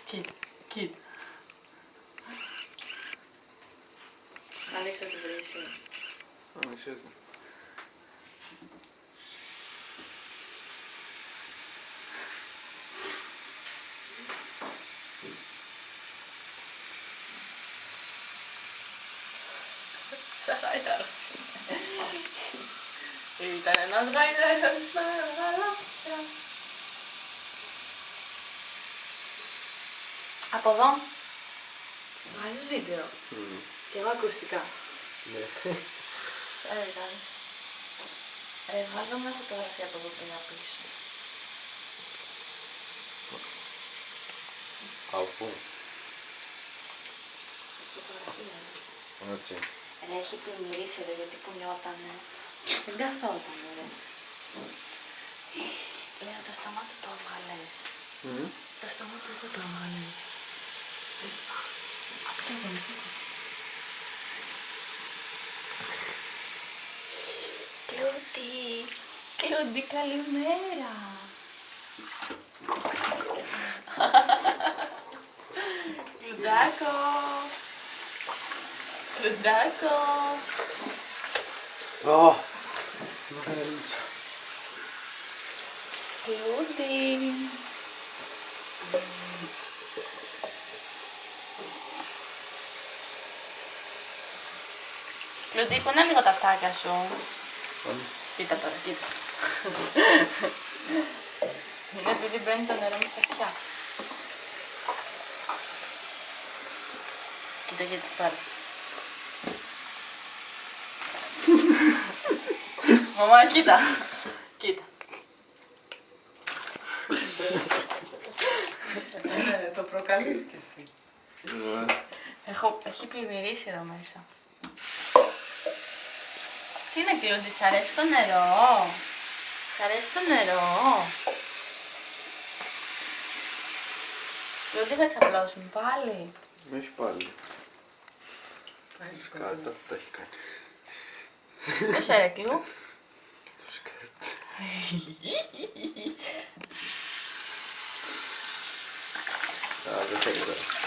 Κοίτα, κοίτα. Αλέξα την βρύση. Μισό του. Σαν γαϊδάρος είναι. Ήταν ένας γαϊδάρος με γαλάξια. Από εδώ. Βάζεις βίντεο. Και εγώ ακουστικά. Ναι. Βάλω μια φωτογραφία από εδώ πέρα πίσω. Από. Φωτογραφία. Έτσι. Έχει πλημμυρίσει ρε, γιατί που νιώτανε. Δεν καθότανε ρε. Λέω το στόμα του το έβγαλες. Το στόμα του δεν το έβγαλες. Απ' εγώ. Κλούντι, Κλούντι, καλημέρα. Κλουντάκο. Κλουντάκο. Ω, μαγαρίτσα. Κλούντι. Κλούντι, πού είναι λίγο τα αυτάκια σου. Κοίτα τώρα, κοίτα. Είναι επειδή μπαίνει το νερό μες στα αυτιά. Κοίτα, κοίτα τώρα. Μαμά, κοίτα. Κοίτα. Το προκαλείς κι εσύ. Έχει πλημμυρίσει εδώ μέσα. Τι είναι Κλούντι, σ' αρέσει το νερό. Σ' αρέσει το νερό. Κλούντι, θα ξαπλώσουμε πάλι. Όχι πάλι. Σκάτα, τα έχει κάνει. Δεν σε ρε Κλου. Το σκάτα. Α, δεν θέλει τώρα.